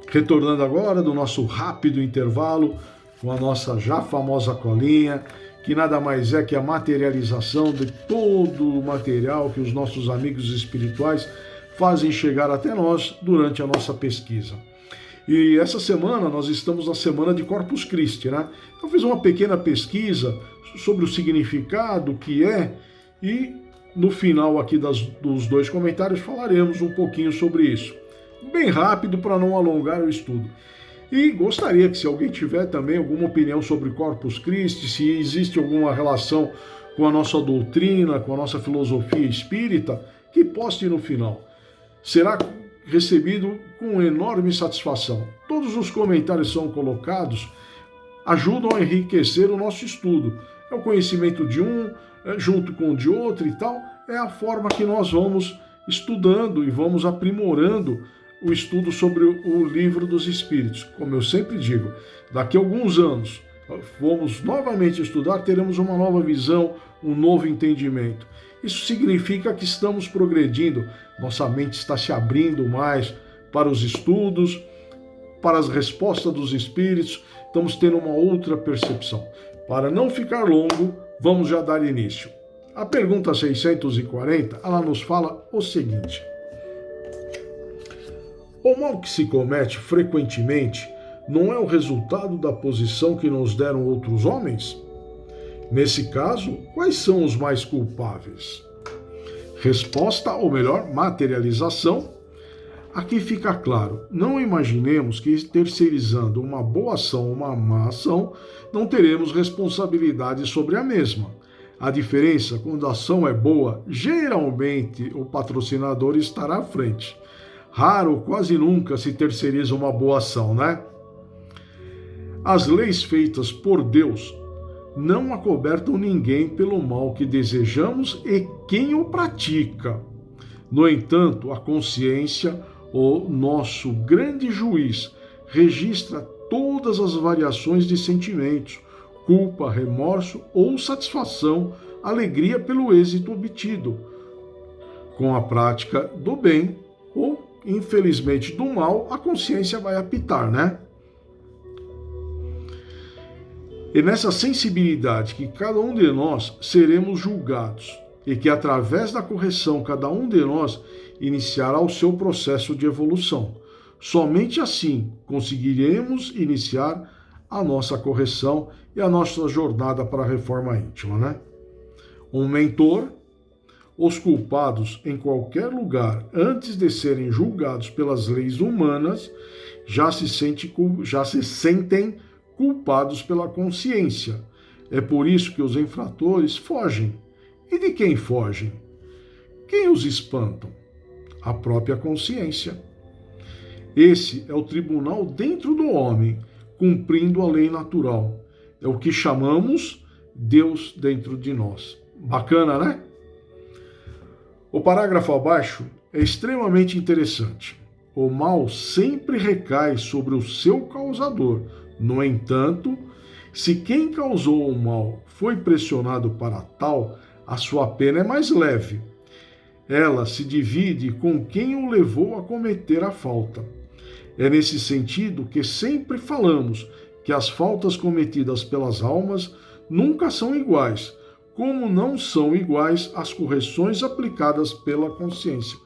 Retornando agora do nosso rápido intervalo com a nossa já famosa colinha, que nada mais é que a materialização de todo o material que os nossos amigos espirituais fazem chegar até nós durante a nossa pesquisa. E essa semana nós estamos na semana de Corpus Christi, né? Eu fiz uma pequena pesquisa sobre o significado que é e no final aqui dos dois comentários falaremos um pouquinho sobre isso. Bem rápido para não alongar o estudo. E gostaria que se alguém tiver também alguma opinião sobre Corpus Christi, se existe alguma relação com a nossa doutrina, com a nossa filosofia espírita, que poste no final. Será recebido com enorme satisfação. Todos os comentários são colocados, ajudam a enriquecer o nosso estudo. É o conhecimento de um, junto com o de outro e tal, é a forma que nós vamos estudando e vamos aprimorando o estudo sobre o Livro dos Espíritos. Como eu sempre digo, daqui a alguns anos, vamos novamente estudar, teremos uma nova visão, um novo entendimento. Isso significa que estamos progredindo, nossa mente está se abrindo mais para os estudos, para as respostas dos espíritos, estamos tendo uma outra percepção. Para não ficar longo, vamos já dar início. A pergunta 640, ela nos fala o seguinte: o mal que se comete frequentemente não é o resultado da posição que nos deram outros homens? Nesse caso, quais são os mais culpáveis? Resposta, ou melhor, materialização. Aqui fica claro, não imaginemos que terceirizando uma boa ação ou uma má ação, não teremos responsabilidade sobre a mesma. A diferença, quando a ação é boa, geralmente o patrocinador estará à frente. Raro, quase nunca se terceiriza uma boa ação, né? As leis feitas por Deus não acobertam ninguém pelo mal que desejamos e quem o pratica. No entanto, a consciência, o nosso grande juiz, registra todas as variações de sentimentos, culpa, remorso ou satisfação, alegria pelo êxito obtido, com a prática do bem ou, infelizmente, do mal, a consciência vai apitar, né? E nessa sensibilidade que cada um de nós seremos julgados e que através da correção cada um de nós iniciará o seu processo de evolução. Somente assim conseguiremos iniciar a nossa correção e a nossa jornada para a reforma íntima, né? Um mentor, os culpados em qualquer lugar, antes de serem julgados pelas leis humanas, já se sentem culpados pela consciência. É por isso que os infratores fogem. E de quem fogem? Quem os espantam? A própria consciência. Esse é o tribunal dentro do homem, cumprindo a lei natural. É o que chamamos Deus dentro de nós. Bacana, né? O parágrafo abaixo é extremamente interessante. O mal sempre recai sobre o seu causador. No entanto, se quem causou o mal foi pressionado para tal, a sua pena é mais leve. Ela se divide com quem o levou a cometer a falta. É nesse sentido que sempre falamos que as faltas cometidas pelas almas nunca são iguais, como não são iguais as correções aplicadas pela consciência.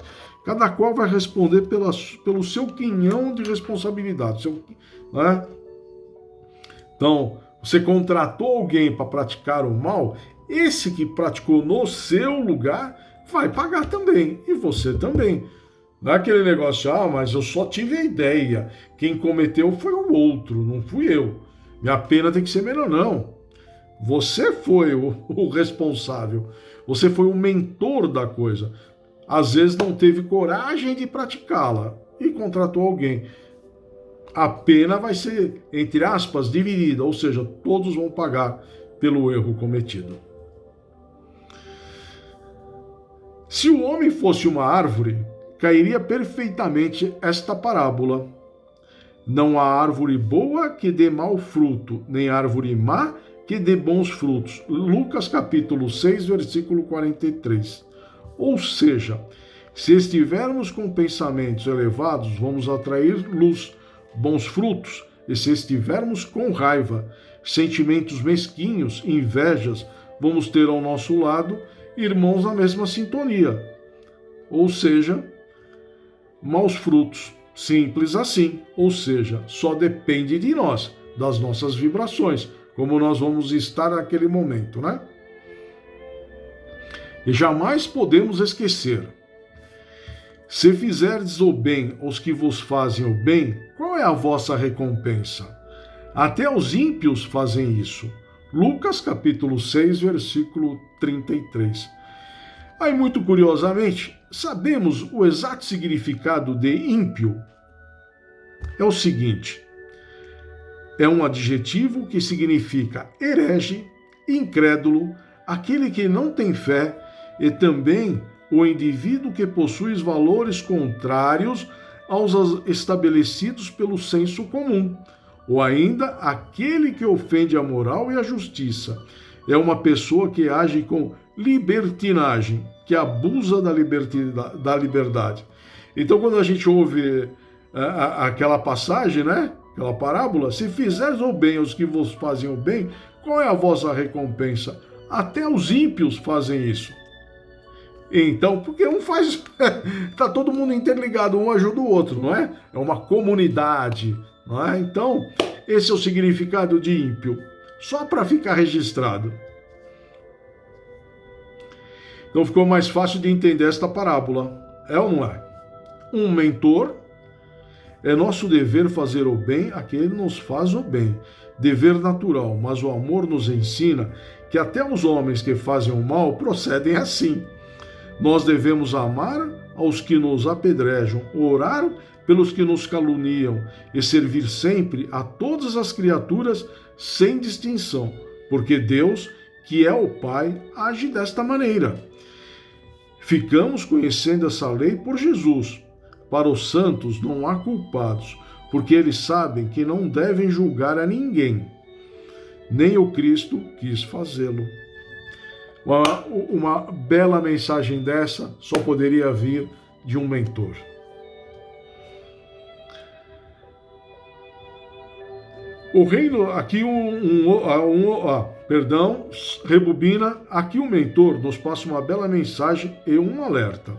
Cada qual vai responder pelo seu quinhão de responsabilidade, né? Então, você contratou alguém para praticar o mal, esse que praticou no seu lugar vai pagar também, e você também. Não é aquele negócio, mas eu só tive a ideia, quem cometeu foi o outro, não fui eu. Minha pena tem que ser menor, não. Você foi o responsável, você foi o mentor da coisa. Às vezes não teve coragem de praticá-la e contratou alguém. A pena vai ser, entre aspas, dividida, ou seja, todos vão pagar pelo erro cometido. Se o homem fosse uma árvore, cairia perfeitamente esta parábola. Não há árvore boa que dê mau fruto, nem árvore má que dê bons frutos. Lucas capítulo 6, versículo 43. Ou seja, se estivermos com pensamentos elevados, vamos atrair luz. bons frutos, e se estivermos com raiva, sentimentos mesquinhos, invejas, vamos ter ao nosso lado irmãos na mesma sintonia. Ou seja, maus frutos, simples assim. Ou seja, só depende de nós, das nossas vibrações, como nós vamos estar naquele momento, né? E jamais podemos esquecer: se fizerdes o bem aos que vos fazem o bem, qual é a vossa recompensa? Até os ímpios fazem isso. Lucas capítulo 6, versículo 33. Aí, muito curiosamente, sabemos o exato significado de ímpio? É o seguinte: é um adjetivo que significa herege, incrédulo, aquele que não tem fé, e também o indivíduo que possui os valores contrários aos estabelecidos pelo senso comum, ou ainda aquele que ofende a moral e a justiça. É uma pessoa que age com libertinagem, que abusa da liberdade. Então, quando a gente ouve aquela passagem, né? Aquela parábola: se fizeres o bem aos que vos fazem o bem, qual é a vossa recompensa? Até os ímpios fazem isso. Então, porque um faz... Está todo mundo interligado, um ajuda o outro, não é? É uma comunidade, não é? Então, esse é o significado de ímpio. Só para ficar registrado. Então ficou mais fácil de entender esta parábola. É ou não é? Um mentor: é nosso dever fazer o bem a quem nos faz o bem. Dever natural, mas o amor nos ensina que até os homens que fazem o mal procedem assim. Nós devemos amar aos que nos apedrejam, orar pelos que nos caluniam e servir sempre a todas as criaturas sem distinção, porque Deus, que é o Pai, age desta maneira. Ficamos conhecendo essa lei por Jesus. Para os santos não há culpados, porque eles sabem que não devem julgar a ninguém. Nem o Cristo quis fazê-lo. Uma bela mensagem dessa só poderia vir de um mentor. O reino, aqui rebobina, aqui o mentor nos passa uma bela mensagem e um alerta.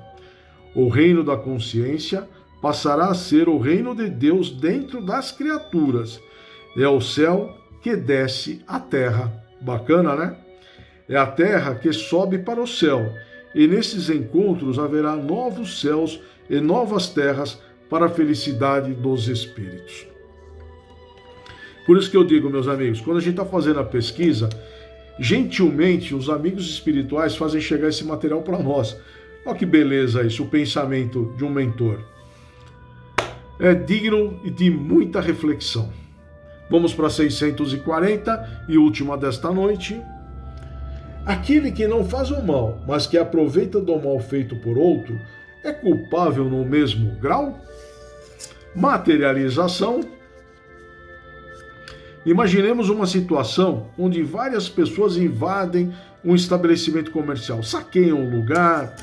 O reino da consciência passará a ser o reino de Deus dentro das criaturas. É o céu que desce à terra. Bacana, né? É a terra que sobe para o céu, e nesses encontros haverá novos céus e novas terras para a felicidade dos espíritos. Por isso que eu digo, meus amigos, quando a gente está fazendo a pesquisa, gentilmente os amigos espirituais fazem chegar esse material para nós. Olha que beleza isso, o pensamento de um mentor. É digno de muita reflexão. Vamos para 640 e última desta noite. Aquele que não faz o mal, mas que aproveita do mal feito por outro, é culpável no mesmo grau? Materialização. Imaginemos uma situação onde várias pessoas invadem um estabelecimento comercial, saqueiam o lugar,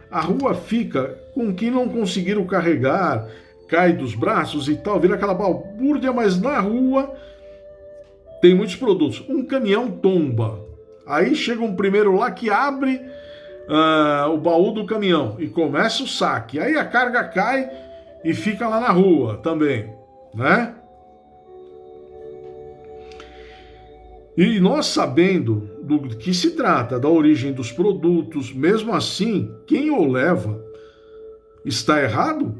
a rua fica com quem não conseguiram carregar, cai dos braços e tal, vira aquela balbúrdia, mas na rua tem muitos produtos. Um caminhão tomba. Aí chega um primeiro lá que abre o baú do caminhão e começa o saque. Aí a carga cai e fica lá na rua também, né? E nós, sabendo do que se trata, da origem dos produtos, mesmo assim, quem o leva está errado?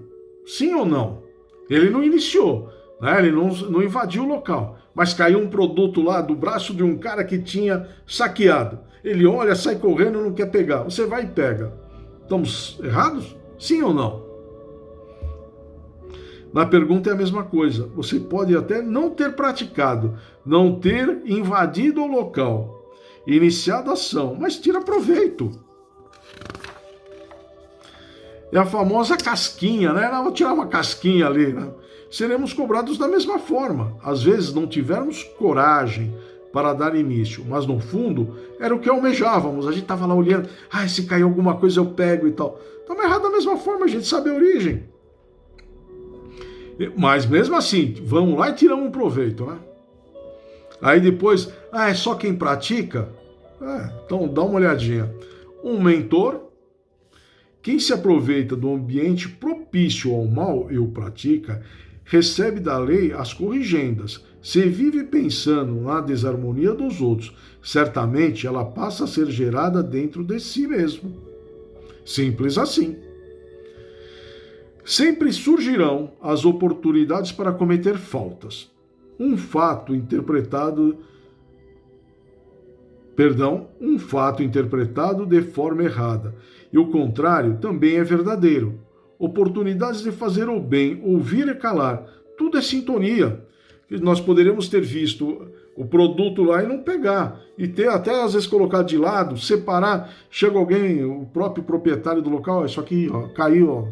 Sim ou não? Ele não iniciou, né? Ele não invadiu o local, mas caiu um produto lá do braço de um cara que tinha saqueado. Ele olha, sai correndo, não quer pegar. Você vai e pega. Estamos errados? Sim ou não? Na pergunta é a mesma coisa. Você pode até não ter praticado, não ter invadido o local, iniciado a ação, mas tira proveito. É a famosa casquinha, né? Vou tirar uma casquinha ali, né? Seremos cobrados da mesma forma. Às vezes não tivermos coragem para dar início, mas no fundo era o que almejávamos. A gente estava lá olhando, se cair alguma coisa eu pego e tal. Estamos errados da mesma forma, a gente sabe a origem. Mas mesmo assim, vamos lá e tiramos um proveito, né? Aí depois, é só quem pratica? Então dá uma olhadinha. Um mentor, quem se aproveita do ambiente propício ao mal e o pratica, recebe da lei as corrigendas. Se vive pensando na desarmonia dos outros, certamente ela passa a ser gerada dentro de si mesmo. Simples assim. Sempre surgirão as oportunidades para cometer faltas. Um fato interpretado de forma errada. E o contrário também é verdadeiro. Oportunidades de fazer o bem, ouvir e calar, tudo é sintonia. Nós poderíamos ter visto o produto lá e não pegar, e ter até às vezes colocado de lado, separar, chega alguém, o próprio proprietário do local, isso aqui ó, caiu, ó,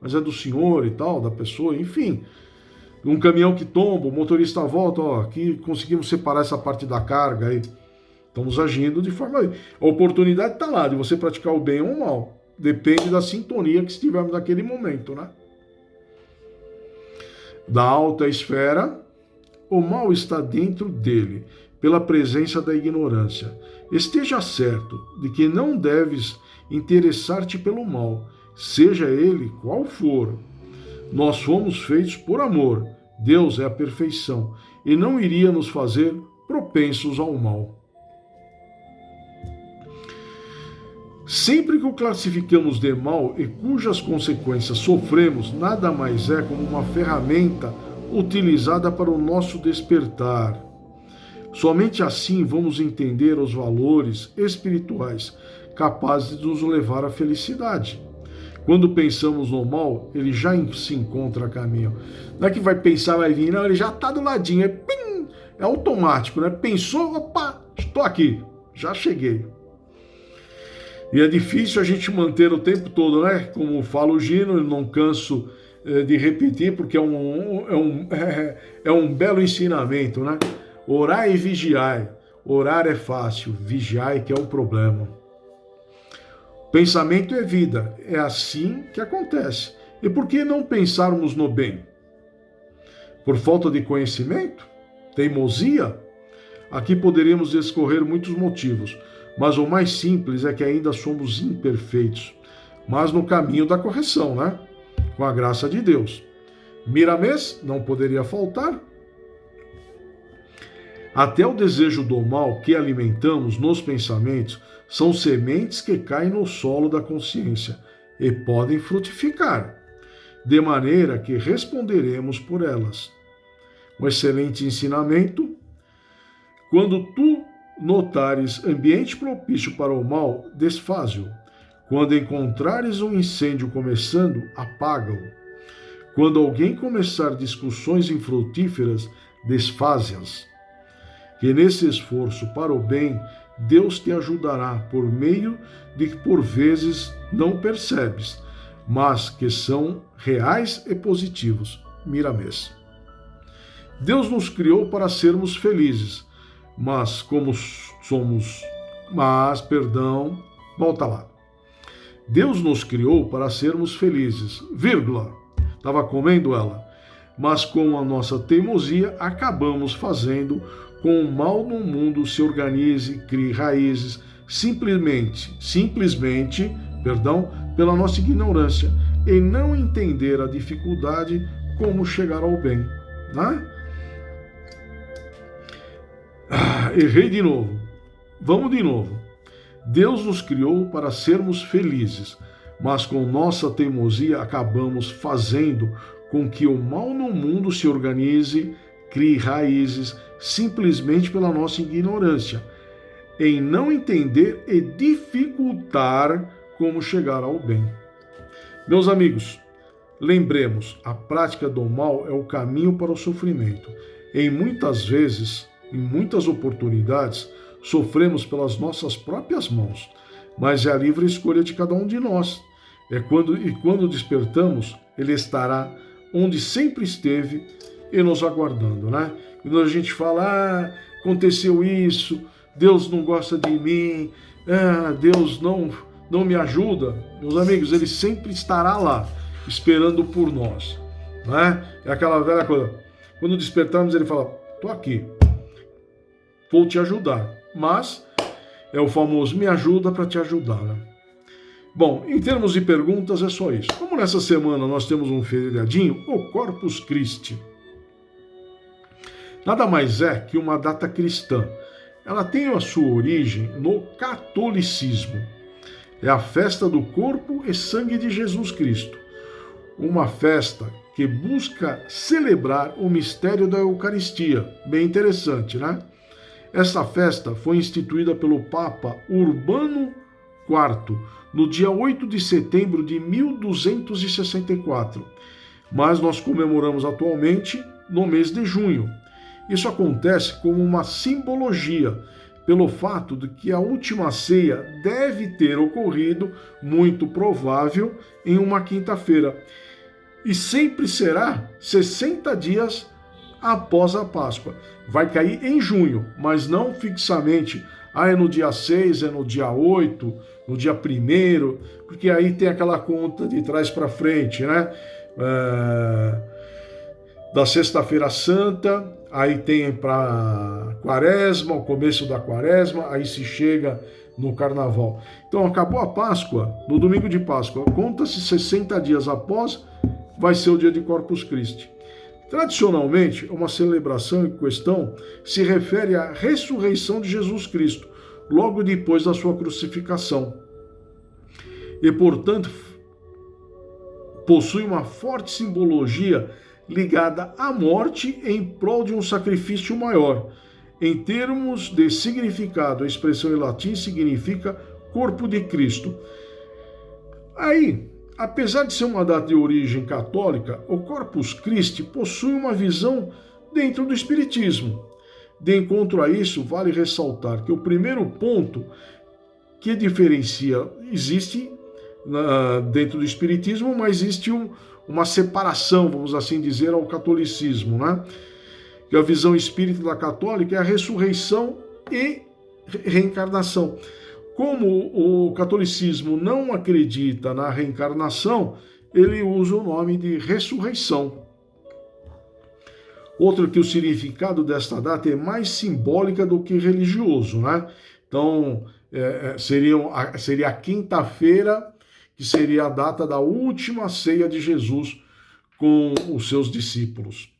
mas é do senhor e tal, da pessoa, enfim. Um caminhão que tomba, o motorista volta, ó, aqui conseguimos separar essa parte da carga aí. Estamos agindo de forma... A oportunidade está lá, de você praticar o bem ou o mal. Depende da sintonia que estivermos naquele momento, né? Da alta esfera, o mal está dentro dele, pela presença da ignorância. Esteja certo de que não deves interessar-te pelo mal, seja ele qual for. Nós fomos feitos por amor, Deus é a perfeição, e não iria nos fazer propensos ao mal. Sempre que o classificamos de mal e cujas consequências sofremos, nada mais é como uma ferramenta utilizada para o nosso despertar. Somente assim vamos entender os valores espirituais capazes de nos levar à felicidade. Quando pensamos no mal, ele já se encontra a caminho. Não é que vai pensar, vai vir, não, ele já está do ladinho, é automático, né? Pensou, opa, estou aqui, já cheguei. E é difícil a gente manter o tempo todo, né? Como fala o Gino, eu não canso de repetir, porque é um belo ensinamento, né? Orar e vigiar. Orar é fácil, vigiar é que é o problema. Pensamento é vida, é assim que acontece. E por que não pensarmos no bem? Por falta de conhecimento? Teimosia? Aqui poderíamos discorrer muitos motivos, mas o mais simples é que ainda somos imperfeitos, mas no caminho da correção, né? Com a graça de Deus. Miramês não poderia faltar. Até o desejo do mal que alimentamos nos pensamentos são sementes que caem no solo da consciência e podem frutificar, de maneira que responderemos por elas. Um excelente ensinamento. Quando tu notares ambiente propício para o mal, desfaze-o. Quando encontrares um incêndio começando, apaga-o. Quando alguém começar discussões infrutíferas, desfaze-as. Que nesse esforço para o bem, Deus te ajudará por meio de que por vezes não percebes, mas que são reais e positivos. Miramês. Deus nos criou para sermos felizes, volta lá. Deus nos criou para sermos felizes, estava comendo ela, mas com a nossa teimosia acabamos fazendo com o mal no mundo se organize, crie raízes, simplesmente, pela nossa ignorância e não entender a dificuldade como chegar ao bem, né? Errei de novo. Vamos de novo. Deus nos criou para sermos felizes, mas com nossa teimosia acabamos fazendo com que o mal no mundo se organize, crie raízes, simplesmente pela nossa ignorância, em não entender e dificultar como chegar ao bem. Meus amigos, lembremos, a prática do mal é o caminho para o sofrimento. Em muitas oportunidades, sofremos pelas nossas próprias mãos, mas é a livre escolha de cada um de nós. Quando despertamos, Ele estará onde sempre esteve e nos aguardando, né? Quando a gente fala, aconteceu isso, Deus não gosta de mim, Deus não me ajuda, meus amigos, Ele sempre estará lá, esperando por nós. né? É aquela velha coisa. Quando despertarmos, ele fala, tô aqui, vou te ajudar. Mas é o famoso me ajuda para te ajudar, né? Bom, em termos de perguntas é só isso. Como nessa semana nós temos um feriadinho, o Corpus Christi nada mais é que uma data cristã. Ela tem a sua origem no catolicismo. É a festa do corpo e sangue de Jesus Cristo. Uma festa que busca celebrar o mistério da Eucaristia. Bem interessante, né? Essa festa foi instituída pelo Papa Urbano IV no dia 8 de setembro de 1264. Mas nós comemoramos atualmente no mês de junho. Isso acontece como uma simbologia, pelo fato de que a última ceia deve ter ocorrido, muito provável, em uma quinta-feira. E sempre será 60 dias após a Páscoa. Vai cair em junho, mas não fixamente. É no dia 6, é no dia 8, no dia 1º, porque aí tem aquela conta de trás para frente, né? Da Sexta-feira Santa, aí tem para Quaresma, o começo da Quaresma, aí se chega no Carnaval. Então acabou a Páscoa, no domingo de Páscoa, conta-se 60 dias após, vai ser o dia de Corpus Christi. Tradicionalmente, uma celebração em questão se refere à ressurreição de Jesus Cristo, logo depois da sua crucificação. E, portanto, possui uma forte simbologia ligada à morte em prol de um sacrifício maior. Em termos de significado, a expressão em latim significa corpo de Cristo. Aí, apesar de ser uma data de origem católica, o Corpus Christi possui uma visão dentro do Espiritismo. De encontro a isso, vale ressaltar que o primeiro ponto que diferencia, existe dentro do Espiritismo, mas existe uma separação, vamos assim dizer, ao catolicismo, né? Que a visão espírita da católica é a ressurreição e reencarnação. Como o catolicismo não acredita na reencarnação, ele usa o nome de ressurreição. Outro que o significado desta data é mais simbólica do que religioso, né? Então, seria a quinta-feira, que seria a data da última ceia de Jesus com os seus discípulos.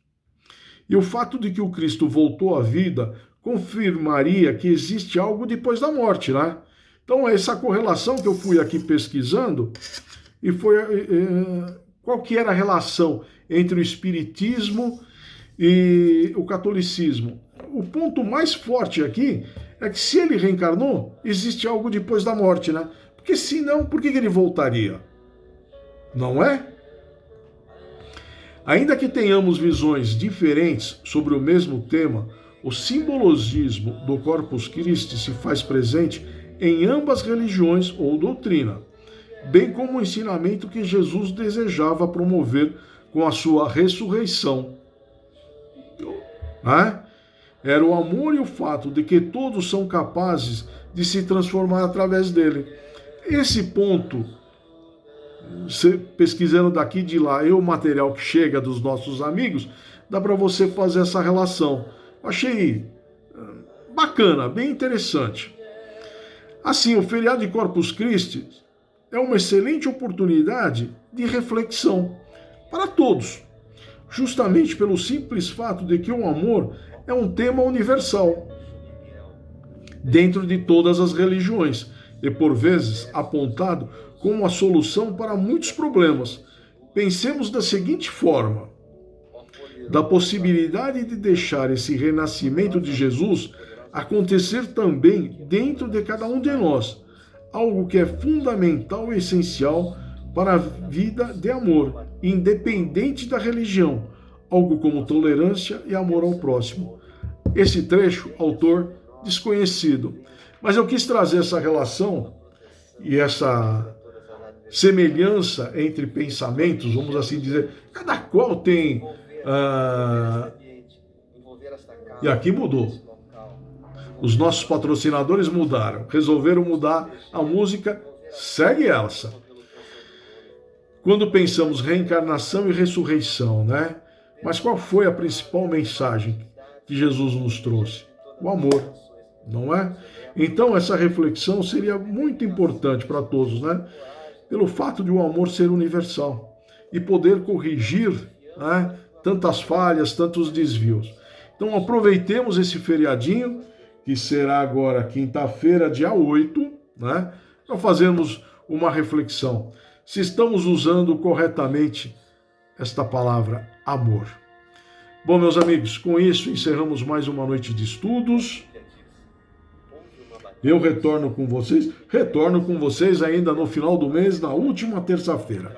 E o fato de que o Cristo voltou à vida confirmaria que existe algo depois da morte, né? Então, essa correlação que eu fui aqui pesquisando, e foi qual que era a relação entre o Espiritismo e o catolicismo. O ponto mais forte aqui é que se ele reencarnou, existe algo depois da morte, né? Porque senão, por que ele voltaria? Não é? Ainda que tenhamos visões diferentes sobre o mesmo tema, o simbologismo do Corpus Christi se faz presente em ambas religiões ou doutrina, bem como o ensinamento que Jesus desejava promover com a sua ressurreição. Era o amor e o fato de que todos são capazes de se transformar através dele. Esse ponto, pesquisando daqui e de lá, e o material que chega dos nossos amigos, dá para você fazer essa relação. Achei bacana, bem interessante. Assim, o feriado de Corpus Christi é uma excelente oportunidade de reflexão para todos, justamente pelo simples fato de que o amor é um tema universal dentro de todas as religiões e, por vezes, apontado como a solução para muitos problemas. Pensemos da seguinte forma: da possibilidade de deixar esse renascimento de Jesus acontecer também dentro de cada um de nós, algo que é fundamental e essencial para a vida de amor, independente da religião, algo como tolerância e amor ao próximo. Esse trecho, autor desconhecido. Mas eu quis trazer essa relação e essa semelhança entre pensamentos, vamos assim dizer, cada qual tem... E aqui mudou. Os nossos patrocinadores mudaram, resolveram mudar a música, segue essa. quando pensamos reencarnação e ressurreição, né? Mas qual foi a principal mensagem que Jesus nos trouxe? O amor, não é? Então essa reflexão seria muito importante para todos, né? Pelo fato de o amor ser universal e poder corrigir, né, tantas falhas, tantos desvios. Então aproveitemos esse feriadinho, que será agora quinta-feira, dia 8, né, para fazermos uma reflexão. Se estamos usando corretamente esta palavra amor. Bom, meus amigos, com isso encerramos mais uma noite de estudos. Eu retorno com vocês ainda no final do mês, na última terça-feira.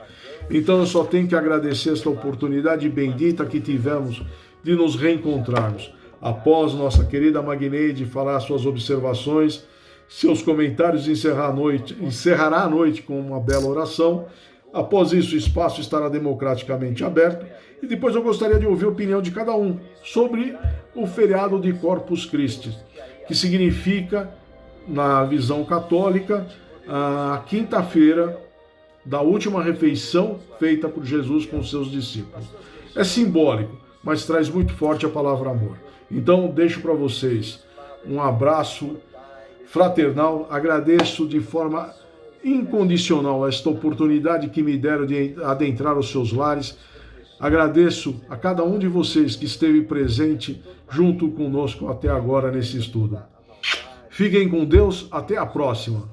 Então eu só tenho que agradecer esta oportunidade bendita que tivemos de nos reencontrarmos. Após nossa querida Magneide falar suas observações, seus comentários, encerrará a noite com uma bela oração. Após isso, o espaço estará democraticamente aberto. E depois eu gostaria de ouvir a opinião de cada um sobre o feriado de Corpus Christi, que significa, na visão católica, a quinta-feira da última refeição feita por Jesus com seus discípulos. É simbólico, mas traz muito forte a palavra amor. Então, deixo para vocês um abraço fraternal, agradeço de forma incondicional esta oportunidade que me deram de adentrar os seus lares. Agradeço a cada um de vocês que esteve presente junto conosco até agora nesse estudo. Fiquem com Deus, até a próxima.